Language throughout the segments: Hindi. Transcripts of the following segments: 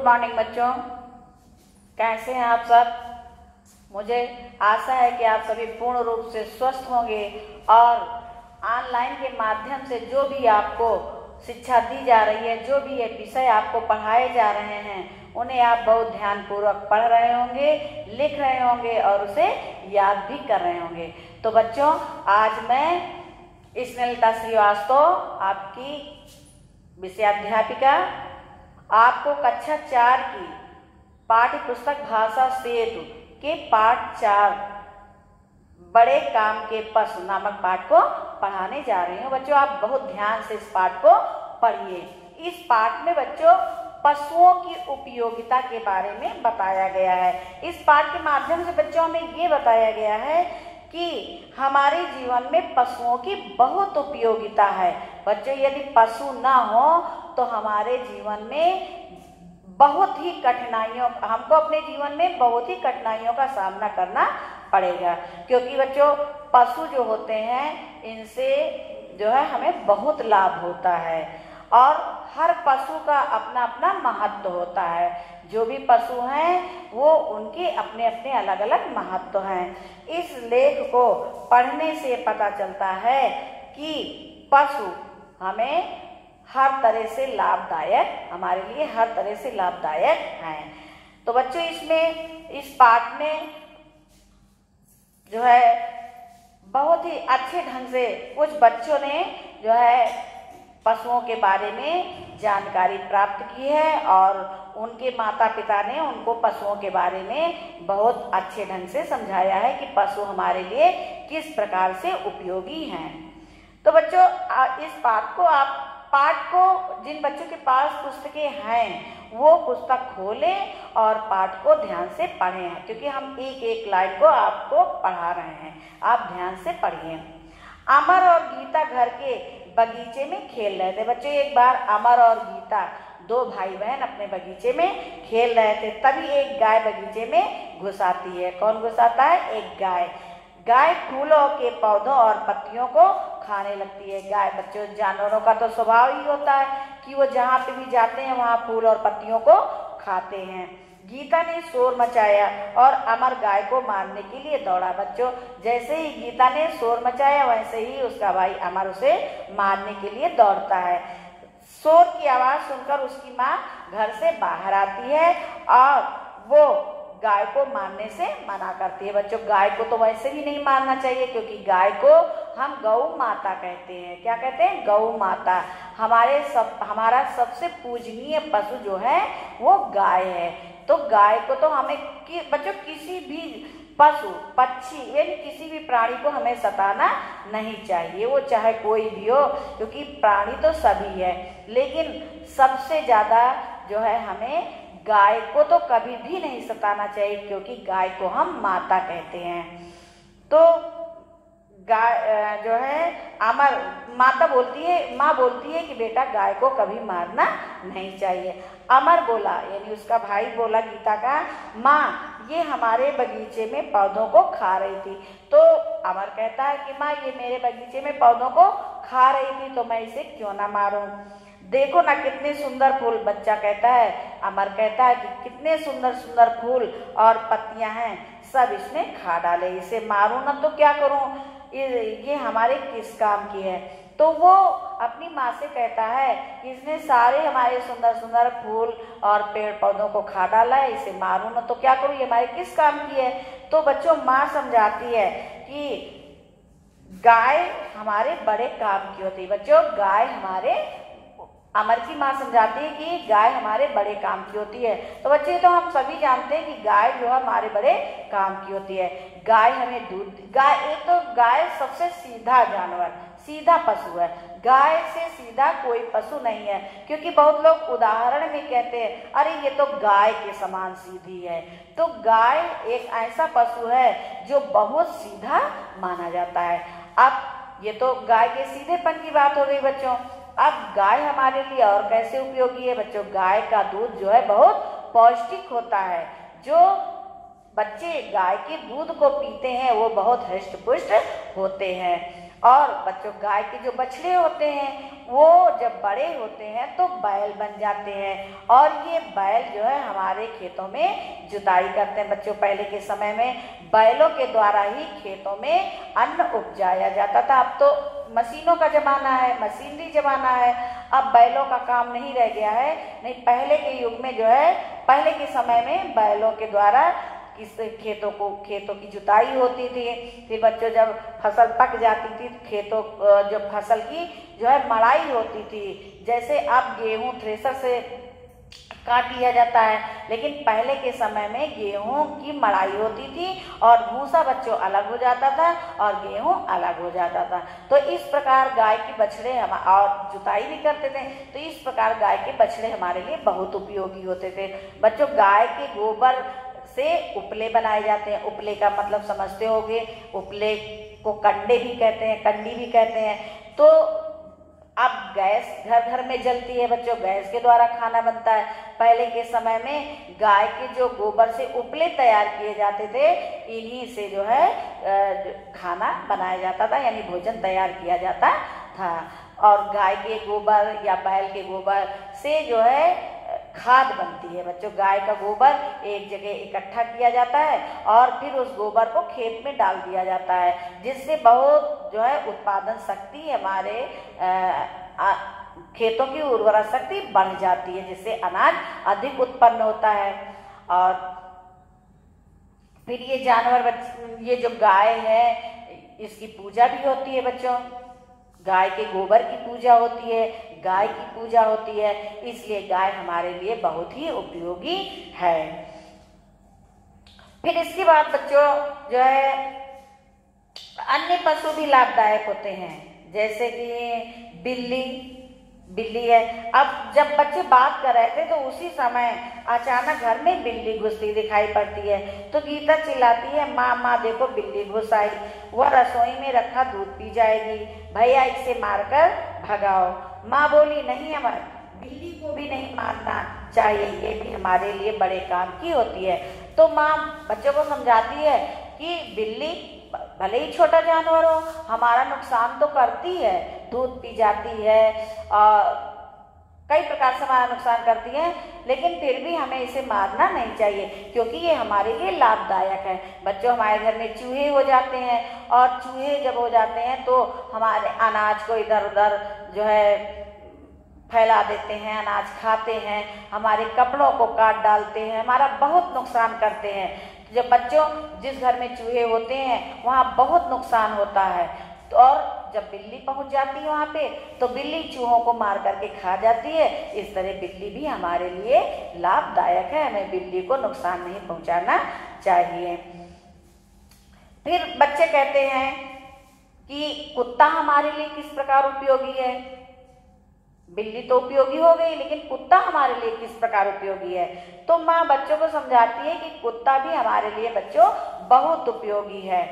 मॉर्निंग बच्चों, कैसे हैं आप सब। मुझे आशा है कि आप सभी पूर्ण रूप से स्वस्थ होंगे और ऑनलाइन के माध्यम से जो भी आपको शिक्षा दी जा रही है, जो भी ये विषय आपको पढ़ाए जा रहे हैं, उन्हें आप बहुत ध्यानपूर्वक पढ़ रहे होंगे, लिख रहे होंगे और उसे याद भी कर रहे होंगे। तो बच्चों, आज मैं स्नेहलता श्रीवास्तव, आपकी विषयाध्यापिका, आपको कक्षा 4 की पाठ्य पुस्तक भाषा सेतु के पाठ 4 बड़े काम के पशु नामक पाठ को पढ़ाने जा रही हूँ। बच्चों, आप बहुत ध्यान से इस पाठ को पढ़िए। इस पाठ में बच्चों पशुओं की उपयोगिता के बारे में बताया गया है। इस पाठ के माध्यम से बच्चों हमें ये बताया गया है कि हमारे जीवन में पशुओं की बहुत उपयोगिता है। बच्चों, यदि पशु ना हो तो हमारे जीवन में बहुत ही कठिनाइयों, हमको अपने जीवन में बहुत ही कठिनाइयों का सामना करना पड़ेगा, क्योंकि बच्चों पशु जो होते हैं, इनसे जो है हमें बहुत लाभ होता है और हर पशु का अपना अपना महत्व होता है। जो भी पशु हैं वो उनके अपने अपने अलग अलग महत्व हैं। इस लेख को पढ़ने से पता चलता है कि पशु हमें हर तरह से लाभदायक, हमारे लिए हर तरह से लाभदायक हैं। तो बच्चों, इसमें इस पाठ में जो है बहुत ही अच्छे ढंग से कुछ बच्चों ने जो है पशुओं के बारे में जानकारी प्राप्त की है और उनके माता पिता ने उनको पशुओं के बारे में बहुत अच्छे ढंग से समझाया है कि पशु हमारे लिए किस प्रकार से उपयोगी हैं। तो बच्चों, इस पाठ को जिन बच्चों के पास पुस्तकें हैं वो पुस्तक खोलें और पाठ को ध्यान से पढ़ें, क्योंकि हम एक एक लाइन को आपको पढ़ा रहे हैं। आप ध्यान से पढ़िए। अमर और गीता घर के बगीचे में खेल रहे थे। बच्चों, एक बार अमर और गीता, दो भाई बहन अपने बगीचे में खेल रहे थे। तभी एक गाय बगीचे में घुस आती है। कौन घुस आता है? एक गाय। गाय फूलों के पौधों और पत्तियों को खाने लगती है। गाय, बच्चों, जानवरों का तो स्वभाव ही होता है कि वो जहाँ पे भी जाते हैं वहाँ फूल और पत्तियों को खाते हैं। गीता ने शोर मचाया और अमर गाय को मारने के लिए दौड़ा। बच्चों, जैसे ही गीता ने शोर मचाया वैसे ही उसका भाई अमर उसे मारने के लिए दौड़ता है। शोर की आवाज सुनकर उसकी माँ घर से बाहर आती है और वो गाय को मारने से मना करती है। बच्चों, गाय को तो वैसे भी नहीं मारना चाहिए, क्योंकि गाय को हम गौ माता कहते हैं। क्या कहते हैं? गौ माता। हमारा सबसे पूजनीय पशु जो है वो गाय है। तो गाय को तो हमें बच्चों किसी भी पशु, पक्षी, यानी किसी भी प्राणी को हमें सताना नहीं चाहिए, वो चाहे कोई भी हो, क्योंकि प्राणी तो सभी है। लेकिन सबसे ज्यादा जो है हमें गाय को तो कभी भी नहीं सताना चाहिए, क्योंकि गाय को हम माता कहते हैं। तो गाय जो है माँ बोलती है कि बेटा गाय को कभी मारना नहीं चाहिए। अमर बोला, यानी उसका भाई बोला गीता का, माँ ये हमारे बगीचे में पौधों को खा रही थी। तो अमर कहता है कि माँ ये मेरे बगीचे में पौधों को खा रही थी तो मैं इसे क्यों ना मारूं। देखो ना कितने सुंदर फूल, बच्चा कहता है, अमर कहता है कि कितने सुंदर सुंदर फूल और पत्तियां हैं, सब इसने खा डाले, इसे मारूं ना तो क्या करूं, ये हमारे किस काम की है। तो वो अपनी माँ से कहता है कि इसने सारे हमारे सुंदर सुंदर फूल और पेड़ पौधों को खा डाला है, इसे मारूं ना तो क्या करूं, ये हमारे किस काम की है। तो बच्चों, माँ समझाती है कि गाय हमारे बड़े काम की होती है। बच्चों, गाय हमारे, अमर की माँ समझाती है कि गाय हमारे बड़े काम की होती है। तो बच्चे, तो हम सभी जानते हैं कि गाय जो है हमारे बड़े काम की होती है। गाय हमें दूध, गाय सबसे सीधा जानवर, सीधा पशु है। गाय से सीधा कोई पशु नहीं है, क्योंकि बहुत लोग उदाहरण में कहते हैं अरे ये तो गाय के समान सीधी है। तो गाय एक ऐसा पशु है जो बहुत सीधा माना जाता है। अब ये तो गाय के सीधेपन की बात हो गई बच्चों। अब गाय हमारे लिए और कैसे उपयोगी है? बच्चों, गाय का दूध जो है बहुत पौष्टिक होता है। जो बच्चे गाय के दूध को पीते हैं वो बहुत हृष्ट पुष्ट होते हैं। और बच्चों गाय के जो बछड़े होते हैं वो जब बड़े होते हैं तो बैल बन जाते हैं और ये बैल जो है हमारे खेतों में जुताई करते हैं। बच्चों पहले के समय में बैलों के द्वारा ही खेतों में अन्न उपजाया जाता था। अब तो मशीनों का जमाना है, मशीनरी जमाना है, अब बैलों का काम नहीं रह गया है। नहीं, पहले के युग में जो है, पहले के समय में बैलों के द्वारा इस खेतों की जुताई होती थी। फिर बच्चों जब फसल पक जाती थी खेतों जो फसल की जो है मड़ाई होती थी। जैसे अब गेहूं थ्रेसर से काट लिया जाता है, लेकिन पहले के समय में गेहूं की मड़ाई होती थी और भूसा बच्चों अलग हो जाता था और गेहूं अलग हो जाता था। तो इस प्रकार गाय के बछड़े हम और जुताई भी करते थे। तो इस प्रकार गाय के बछड़े हमारे लिए बहुत उपयोगी होते थे। बच्चों गाय के गोबर से उपले बनाए जाते हैं। उपले का मतलब समझते होंगे, उपले को कंडे भी कहते हैं, कंडी भी कहते हैं। तो अब गैस घर घर में जलती है बच्चों, गैस के द्वारा खाना बनता है। पहले के समय में गाय के जो गोबर से उपले तैयार किए जाते थे, इन्हीं से जो है खाना बनाया जाता था, यानी भोजन तैयार किया जाता था। और गाय के गोबर या बैल के गोबर से जो है खाद बनती है। बच्चों गाय का गोबर एक जगह इकट्ठा किया जाता है और फिर उस गोबर को खेत में डाल दिया जाता है, जिससे बहुत जो है उत्पादन शक्ति हमारे खेतों की उर्वरा शक्ति बढ़ जाती है, जिससे अनाज अधिक उत्पन्न होता है। और फिर ये जानवर ये जो गाय है इसकी पूजा भी होती है बच्चों। गाय के गोबर की पूजा होती है, गाय की पूजा होती है, इसलिए गाय हमारे लिए बहुत ही उपयोगी है। फिर इसके बाद बच्चों जो है अन्य पशु भी लाभदायक होते हैं, जैसे कि बिल्ली है। अब जब बच्चे बात कर रहे थे तो उसी समय अचानक घर में बिल्ली घुसती दिखाई पड़ती है। तो गीता चिल्लाती है, माँ माँ देखो बिल्ली घुस आई, वह रसोई में रखा दूध पी जाएगी, भैया इसे मारकर भगाओ। माँ बोली नहीं, हमारे बिल्ली को भी नहीं मारना चाहिए, ये भी हमारे लिए बड़े काम की होती है। तो माँ बच्चों को समझाती है कि बिल्ली भले ही छोटा जानवर हो, हमारा नुकसान तो करती है, दूध पी जाती है और कई प्रकार से हमारा नुकसान करती है, लेकिन फिर भी हमें इसे मारना नहीं चाहिए क्योंकि ये हमारे लिए लाभदायक है। बच्चों हमारे घर में चूहे हो जाते हैं और चूहे जब हो जाते हैं तो हमारे अनाज को इधर उधर जो है फैला देते हैं, अनाज खाते हैं, हमारे कपड़ों को काट डालते हैं, हमारा बहुत नुकसान करते हैं। जब बच्चों जिस घर में चूहे होते हैं वहाँ बहुत नुकसान होता है। और जब बिल्ली पहुंच जाती है वहाँ पे तो बिल्ली चूहों को मार करके खा जाती है। इस तरह बिल्ली भी हमारे लिए लाभदायक है, हमें बिल्ली को नुकसान नहीं पहुंचाना चाहिए। फिर बच्चे कहते हैं कि कुत्ता हमारे लिए किस प्रकार उपयोगी है। बिल्ली तो उपयोगी हो गई, लेकिन कुत्ता हमारे लिए किस प्रकार उपयोगी है। तो माँ बच्चों को समझाती है कि कुत्ता भी हमारे लिए बच्चों बहुत उपयोगी है,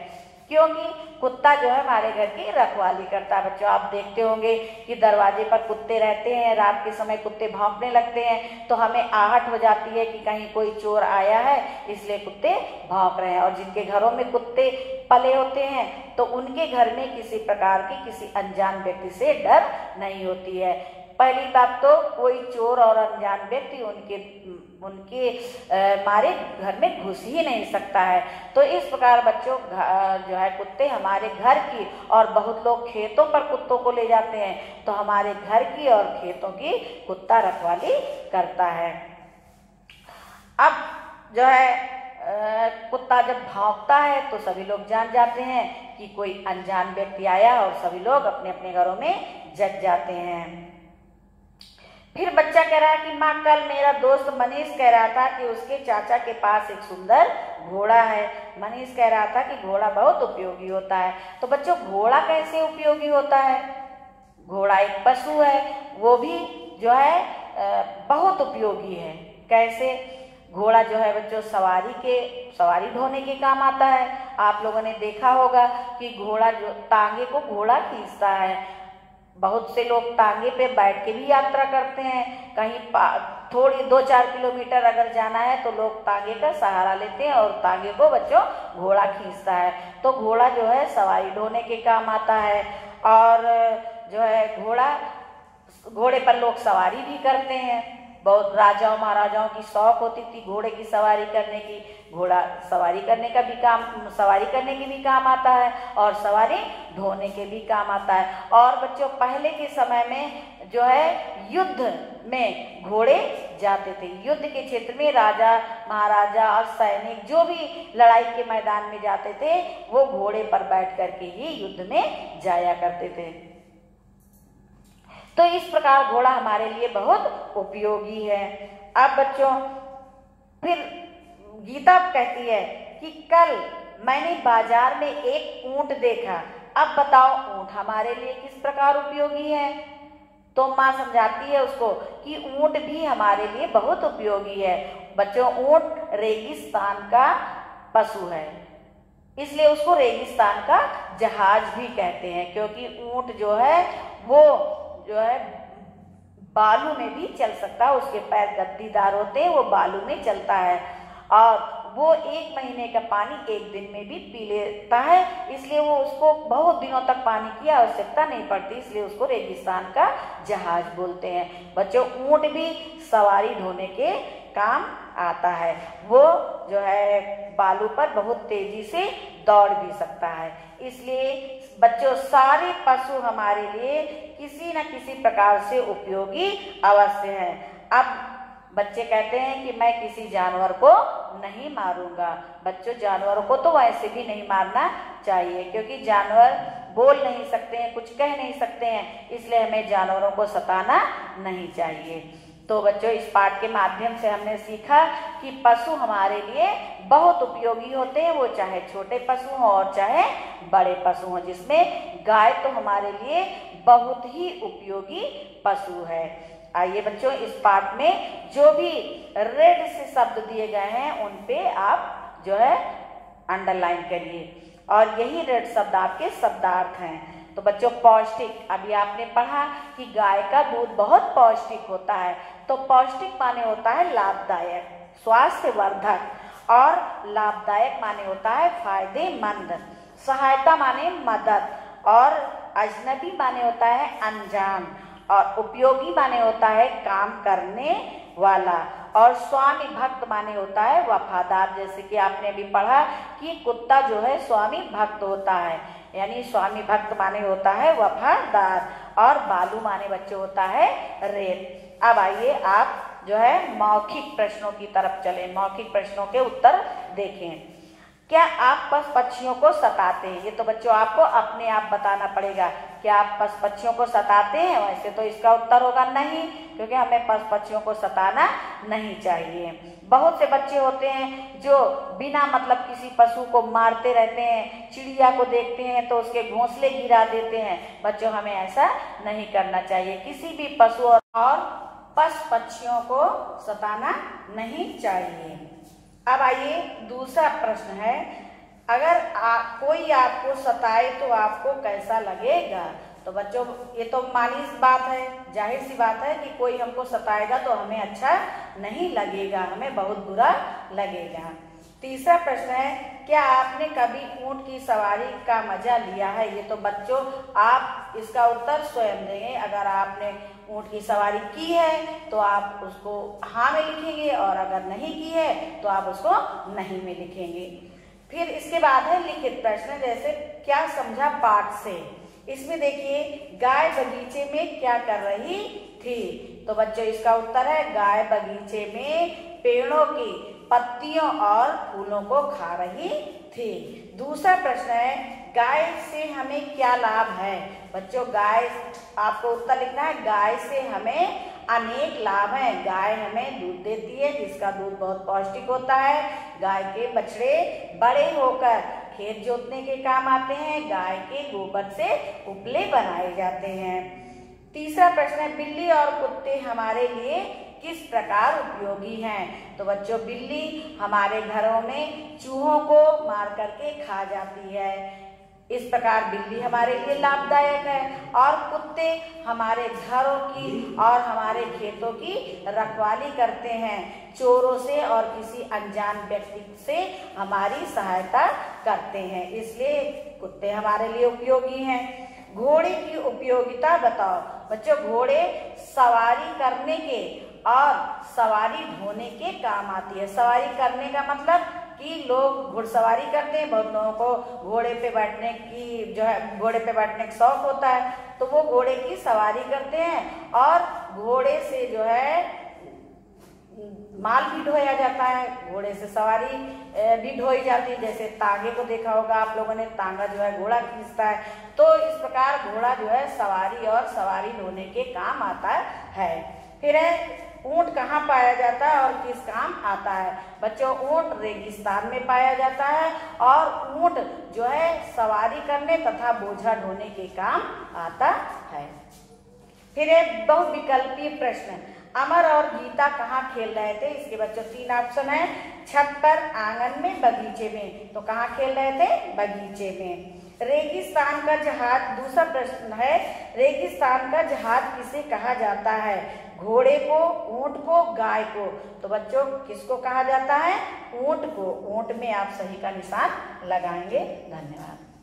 क्योंकि कुत्ता जो है हमारे घर की रखवाली करता है। बच्चों आप देखते होंगे कि दरवाजे पर कुत्ते रहते हैं, रात के समय कुत्ते भौंकने लगते हैं तो हमें आहट हो जाती है कि कहीं कोई चोर आया है, इसलिए कुत्ते भौंक रहे हैं। और जिनके घरों में कुत्ते पले होते हैं तो उनके घर में किसी प्रकार की किसी अनजान व्यक्ति से डर नहीं होती है। पहली बात तो कोई चोर और अनजान व्यक्ति उनके हमारे घर में घुस ही नहीं सकता है। तो इस प्रकार बच्चों जो है कुत्ते हमारे घर की, और बहुत लोग खेतों पर कुत्तों को ले जाते हैं, तो हमारे घर की और खेतों की कुत्ता रखवाली करता है। अब जो है कुत्ता जब भौंकता है तो सभी लोग जान जाते हैं कि कोई अनजान व्यक्ति आया और सभी लोग अपने अपने घरों में जग जाते हैं। फिर बच्चा कह रहा है कि माँ कल मेरा दोस्त मनीष कह रहा था कि उसके चाचा के पास एक सुंदर घोड़ा है। मनीष कह रहा था कि घोड़ा बहुत उपयोगी होता है। तो बच्चों घोड़ा कैसे उपयोगी होता है। घोड़ा एक पशु है, वो भी जो है बहुत उपयोगी है। कैसे। घोड़ा जो है बच्चों सवारी ढोने के काम आता है। आप लोगों ने देखा होगा कि घोड़ा जो टांगे को घोड़ा खींचता है। बहुत से लोग टांगे पे बैठ के भी यात्रा करते हैं। कहीं थोड़ी 2-4 किलोमीटर अगर जाना है तो लोग टांगे का सहारा लेते हैं और टांगे को बच्चों घोड़ा खींचता है। तो घोड़ा जो है सवारी ढोने के काम आता है। और जो है घोड़े पर लोग सवारी भी करते हैं। बहुत राजाओं महाराजाओं की शौक होती थी घोड़े की सवारी करने की। घोड़ा सवारी करने का भी सवारी करने के भी काम आता है और सवारी ढोने के भी काम आता है। और बच्चों, पहले के समय में जो है युद्ध में घोड़े जाते थे। युद्ध के क्षेत्र में राजा महाराजा और सैनिक जो भी लड़ाई के मैदान में जाते थे वो घोड़े पर बैठ करके ही युद्ध में जाया करते थे। तो इस प्रकार घोड़ा हमारे लिए बहुत उपयोगी है। अब बच्चों, फिर गीता कहती है कि कल मैंने बाजार में एक ऊंट देखा। अब बताओ ऊंट हमारे लिए किस प्रकार उपयोगी है। तो माँ समझाती है उसको कि ऊंट भी हमारे लिए बहुत उपयोगी है। बच्चों, ऊंट रेगिस्तान का पशु है, इसलिए उसको रेगिस्तान का जहाज भी कहते हैं, क्योंकि ऊंट जो है वो जो है बालू में भी चल सकता है। उसके पैर गद्दीदार होते हैं, वो बालू में चलता है और वो 1 महीने का पानी 1 दिन में भी पी लेता है। इसलिए वो उसको बहुत दिनों तक पानी की आवश्यकता नहीं पड़ती, इसलिए उसको रेगिस्तान का जहाज बोलते हैं। बच्चों, ऊंट भी सवारी ढोने के काम आता है। वो जो है बालू पर बहुत तेजी से दौड़ भी सकता है। इसलिए बच्चों, सारे पशु हमारे लिए किसी न किसी प्रकार से उपयोगी अवश्य है। अब बच्चे कहते हैं कि मैं किसी जानवर को नहीं मारूंगा। बच्चों, जानवरों को तो वैसे भी नहीं मारना चाहिए, क्योंकि जानवर बोल नहीं सकते हैं, कुछ कह नहीं सकते हैं, इसलिए हमें जानवरों को सताना नहीं चाहिए। तो बच्चों, इस पाठ के माध्यम से हमने सीखा कि पशु हमारे लिए बहुत उपयोगी होते हैं, वो चाहे छोटे पशु हों और चाहे बड़े पशु हों, जिसमें गाय तो हमारे लिए बहुत ही उपयोगी पशु है। आइए बच्चों, इस पाठ में जो भी रेड से शब्द दिए गए हैं उन पे आप जो है अंडरलाइन करिए और यही रेड शब्द आपके शब्दार्थ हैं। तो बच्चों, पौष्टिक, अभी आपने पढ़ा कि गाय का दूध बहुत पौष्टिक होता है। तो पौष्टिक माने होता है लाभदायक, स्वास्थ्यवर्धक, और लाभदायक माने होता है फायदेमंद, सहायता माने मदद, और अजनबी माने होता है अनजान, और उपयोगी माने होता है काम करने वाला, और स्वामी भक्त माने होता है वफादार। जैसे कि आपने भी पढ़ा कि कुत्ता जो है स्वामी भक्त होता है, यानी स्वामी भक्त माने होता है वफादार, और बालू माने बच्चे होता है रेत। अब आइए आप जो है मौखिक प्रश्नों की तरफ चलें, मौखिक प्रश्नों के उत्तर देखें। क्या आप पशु-पक्षियों को सताते हैं? ये तो बच्चों आपको अपने आप बताना पड़ेगा। क्या आप पशु-पक्षियों को सताते हैं? वैसे तो इसका उत्तर होगा नहीं, क्योंकि हमें पशु-पक्षियों को सताना नहीं चाहिए। बहुत से बच्चे होते हैं जो बिना मतलब किसी पशु को मारते रहते हैं, चिड़िया को देखते हैं तो उसके घोंसले गिरा देते हैं। बच्चों, हमें ऐसा नहीं करना चाहिए, किसी भी पशु और पशु-पक्षियों को सताना नहीं चाहिए। अब आइए दूसरा प्रश्न है, अगर कोई आपको सताए तो आपको कैसा लगेगा? तो बच्चों, ये तो मानी बात है, जाहिर सी बात है कि कोई हमको सताएगा तो हमें अच्छा नहीं लगेगा, हमें बहुत बुरा लगेगा। तीसरा प्रश्न है, क्या आपने कभी ऊंट की सवारी का मजा लिया है? ये तो बच्चों आप इसका उत्तर स्वयं देंगे। अगर आपने ऊंट की सवारी की है तो आप उसको हाँ में लिखेंगे, और अगर नहीं की है तो आप उसको नहीं में लिखेंगे। फिर इसके बाद है लिखित प्रश्न, जैसे क्या समझा पाठ से। इसमें देखिए, गाय बगीचे में क्या कर रही थी? तो बच्चों इसका उत्तर है गाय बगीचे में पेड़ों की पत्तियों और फूलों को खा रही थी। दूसरा प्रश्न है, गाय से हमें क्या लाभ है? बच्चों, गाय, आपको उत्तर लिखना है, गाय से हमें अनेक लाभ हैं। गाय हमें दूध देती है, जिसका दूध बहुत पौष्टिक होता है। गाय के बछड़े बड़े होकर खेत जोतने के काम आते हैं। गाय के गोबर से उपले बनाए जाते हैं। तीसरा प्रश्न है, बिल्ली और कुत्ते हमारे लिए किस प्रकार उपयोगी हैं? तो बच्चों, बिल्ली हमारे घरों में चूहों को मार करके खा जाती है, इस प्रकार बिल्ली हमारे लिए लाभदायक है। और कुत्ते हमारे घरों की और हमारे खेतों की रखवाली करते हैं, चोरों से और किसी अनजान व्यक्ति से हमारी सहायता करते हैं, इसलिए कुत्ते हमारे लिए उपयोगी हैं। घोड़े की उपयोगिता बताओ। बच्चों, घोड़े सवारी करने के और सवारी ढोने के काम आती है। सवारी करने का मतलब कि लोग घुड़सवारी करते हैं, बहुत लोगों को घोड़े पे बैठने की जो है घोड़े पे बैठने का शौक होता है, तो वो घोड़े की सवारी करते हैं। और घोड़े से जो है माल भी ढोया जाता है, घोड़े से सवारी भी ढोई जाती है। जैसे तांगे को देखा होगा आप लोगों ने, तांगा जो है घोड़ा खींचता है। तो इस प्रकार घोड़ा जो है सवारी और सवारी ढोने के काम आता है। फिर है ऊंट कहाँ पाया जाता है और किस काम आता है। बच्चों, ऊंट रेगिस्तान में पाया जाता है और ऊंट जो है सवारी करने तथा बोझा ढोने के काम आता है। फिर एक बहुविकल्पीय प्रश्न, अमर और गीता कहाँ खेल रहे थे। इसके बच्चों 3 ऑप्शन है, छत पर, आंगन में, बगीचे में। तो कहाँ खेल रहे थे, बगीचे में। रेगिस्तान का जहाज, दूसरा प्रश्न है, रेगिस्तान का जहाज किसे कहा जाता है। घोड़े को, ऊंट को, गाय को। तो बच्चों किसको कहा जाता है, ऊंट को। ऊंट में आप सही का निशान लगाएंगे। धन्यवाद।